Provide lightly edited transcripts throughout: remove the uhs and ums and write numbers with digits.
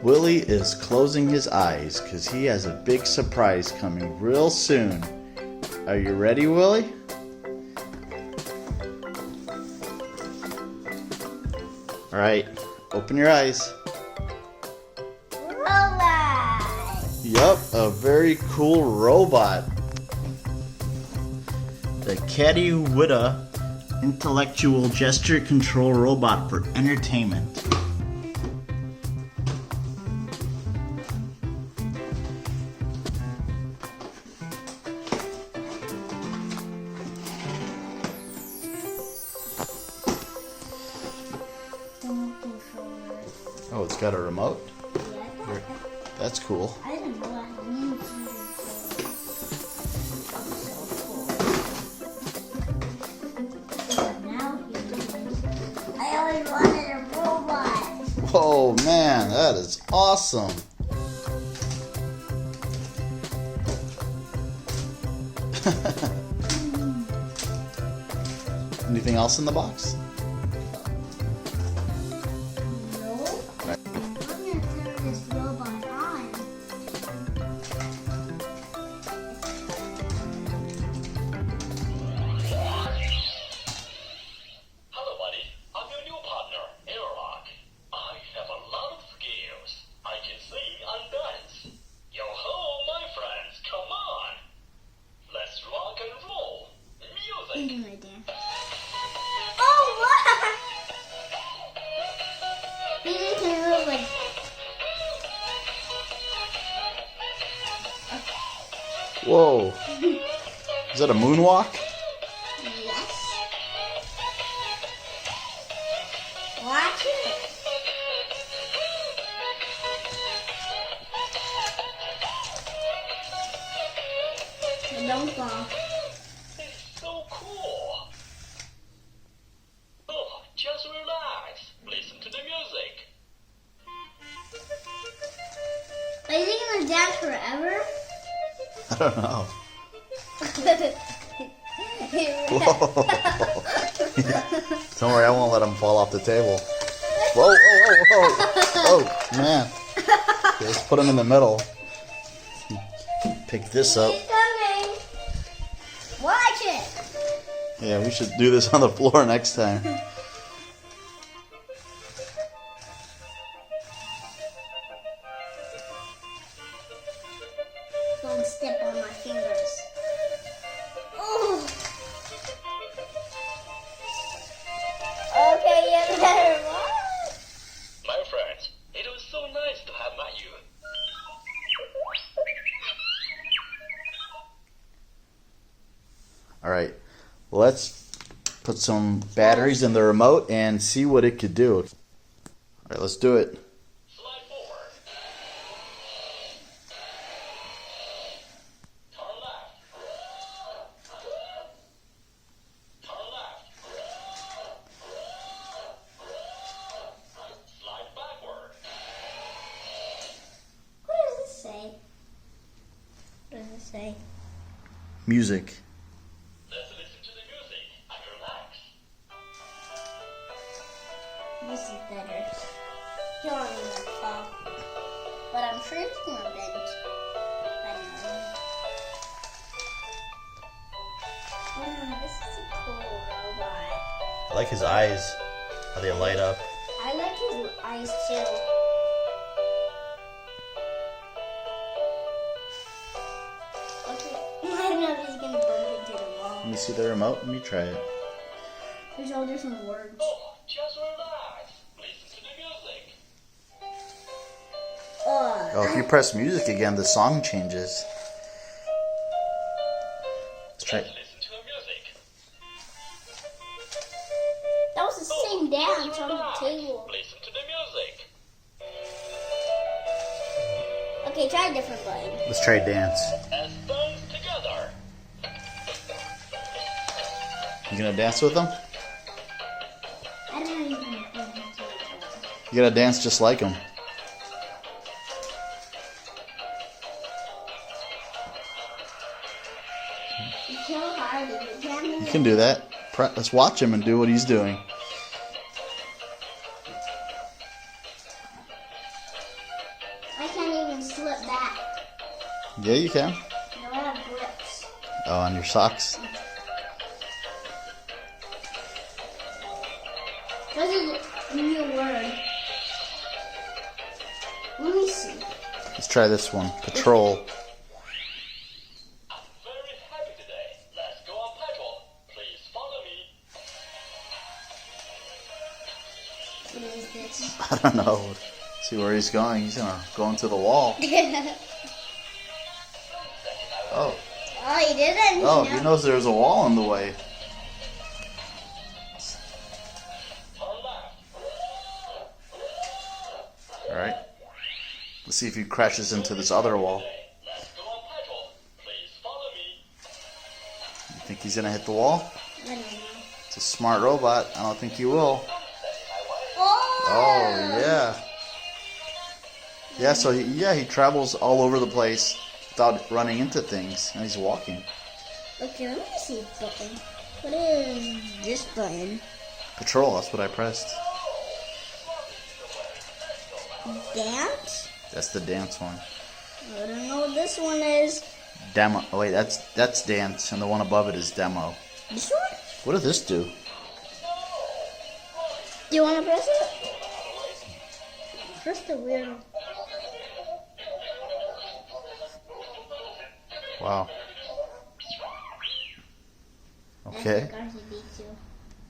Willy is closing his eyes because he has a big surprise coming real soon. Are you ready, Willy? Alright, open your eyes. Robot! Yup, a very cool robot. The KINGSDRAGON intellectual gesture control robot for entertainment. Oh, it's got a remote? Yeah. That's cool. I didn't know I had new so now I always wanted a robot. Oh man, that is awesome. Anything else in the box? Oh, wow! You can move like... Whoa. Is that a moonwalk? Yes. Watch it. Don't fall. So cool. Oh, just relax. Listen to the music. Are you gonna dance forever? I don't know. Whoa. Don't worry, I won't let him fall off the table. Whoa, whoa, whoa, whoa. Oh, man. Okay, let's put him in the middle. Pick this up. He's coming. Watch it. Yeah, we should do this on the floor next time. Don't step on my fingers. Oh. Okay, you better watch. My friends, it was so nice to have met you. Alright, let's put some batteries in the remote and see what it could do. Alright, let's do it. Slide forward. Turn left. Turn left. Slide backward. What does this say? What does it say? Music. Let's listen to the music and relax. This is better. You don't even fall. But I'm sure it's gonna bend. I don't know. Oh, this is a cool robot. I like his eyes, how they light up. I like his eyes too. Okay, I don't know if he's gonna bump into the wall. Let me see the remote. Let me try it. There's all different words. Oh, just relax. Listen to the music. Oh, if you press music again, the song changes. Let's try. Let's listen to the music. That was the same dance on the table. Listen to the music. Okay, try a different button. Let's try dance. Let's dance together. You gonna dance with them? I don't even know. You gotta dance just like him. It's so hard to get You can do that. Let's watch him and do what he's doing. Yeah, you can. No, I have grips. Oh, on your socks? This is a new word. Let me see. Let's try this one. Patrol. I'm very happy today. Let's go on patrol. Please follow me. What is this? I don't know. See where he's going. He's gonna go into the wall. Oh. Oh, he didn't. Oh, he knows there's a wall in the way. Turn left. Alright. Let's see if he crashes into this other wall. Let's go on patrol. Please follow me. You think he's gonna hit the wall? I don't know. It's a smart robot. I don't think he will. Oh! Oh, yeah. Yeah, so he travels all over the place without running into things, and he's walking. Okay, let me see a button. What is this button? Patrol, that's what I pressed. Dance? That's the dance one. I don't know what this one is. Demo. Oh wait, that's dance, and the one above it is demo. This one? What does this do? Do you want to press it? Press the weird. Wow. Okay.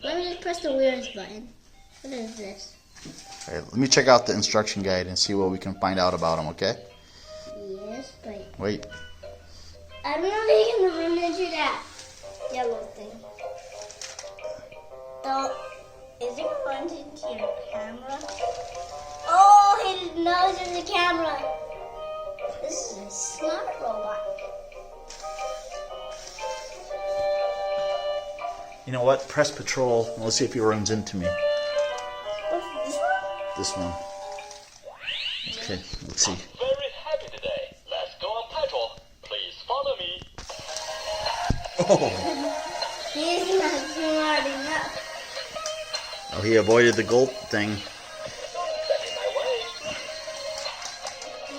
Let me just press the weirdest button. What is this? Alright, let me check out the instruction guide and see what we can find out about him, okay? Yes, but Wait. I don't know if he can run into that yellow thing. So, is it run into your camera? Oh, his nose is a camera. This is a smart robot. You know what? Press patrol, and let's see if he runs into me. What's this one? This one. Okay, let's see. Very happy today. Let's go on patrol. Please follow me. Oh, He's not smart enough. oh he avoided the gulp thing. Don't stand in my way.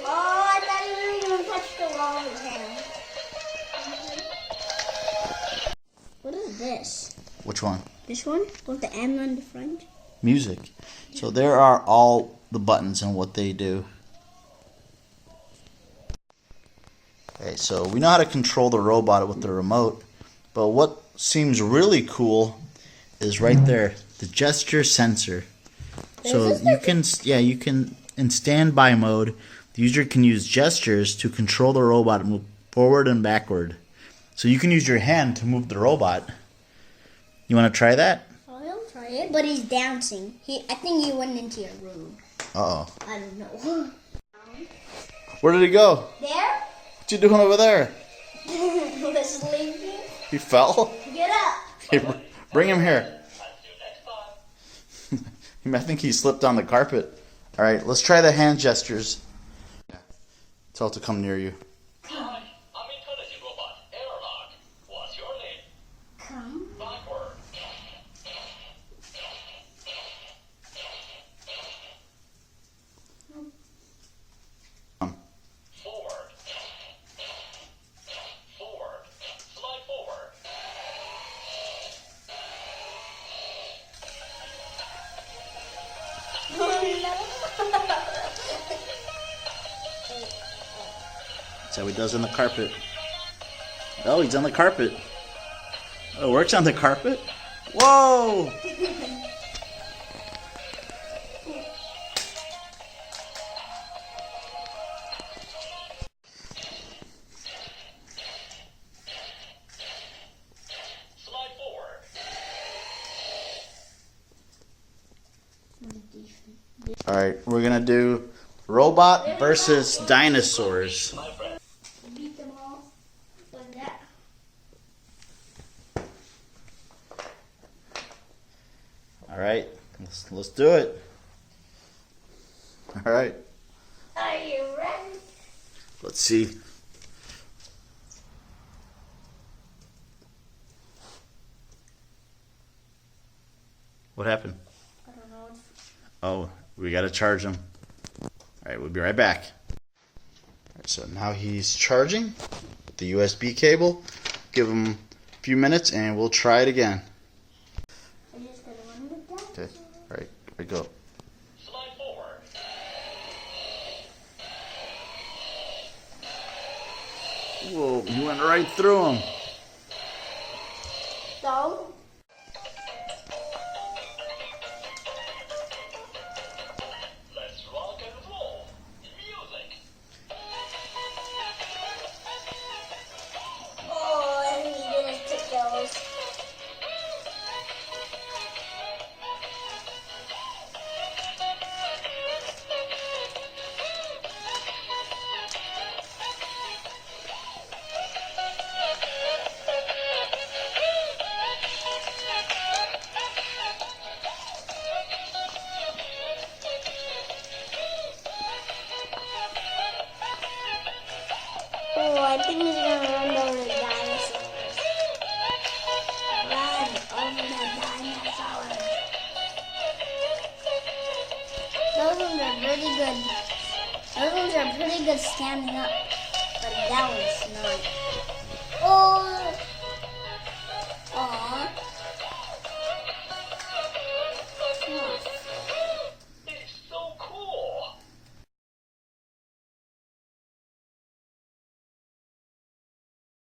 Oh, I thought he was going to touch the wall with him. What is this? Which one? This one? With the M on the front? Music. So there are all the buttons and what they do. Okay, so we know how to control the robot with the remote, but what seems really cool is right there, the gesture sensor. So you can in standby mode, the user can use gestures to control the robot and move forward and backward. So you can use your hand to move the robot. You want to try that? I'll try it, but he's dancing. I think he went into your room. Uh-oh. I don't know. Where did he go? There? What you doing over there? Was sleeping. He fell? Get up. Hey, bring him here. I'll see you next time. I think he slipped on the carpet. All right, let's try the hand gestures. Tell it to come near you. Hi, I'm intelligent robot Airlock. What's your name? Come. Backward. Forward. Forward. Slide forward. That's how he does on the carpet. Oh, he's on the carpet. Oh, it works on the carpet? Whoa! Slide forward. All right, we're gonna do robot versus dinosaurs. My friend. Beat them all. Like that. All right, let's do it. All right, Are you ready? let's see. What happened? I don't know. Oh, we gotta charge him. All right, we'll be right back. So now he's charging with the USB cable. Give him a few minutes and we'll try it again. Okay, alright, here we go. Slide forward. Whoa, he went right through him. So, Let's rock and roll. Music. oh, I think he didn't take those. Oh, I think he's gonna run over the dinosaurs. Run over the dinosaurs. Those ones are pretty good. Those ones are pretty good standing up, but that one's not. Oh,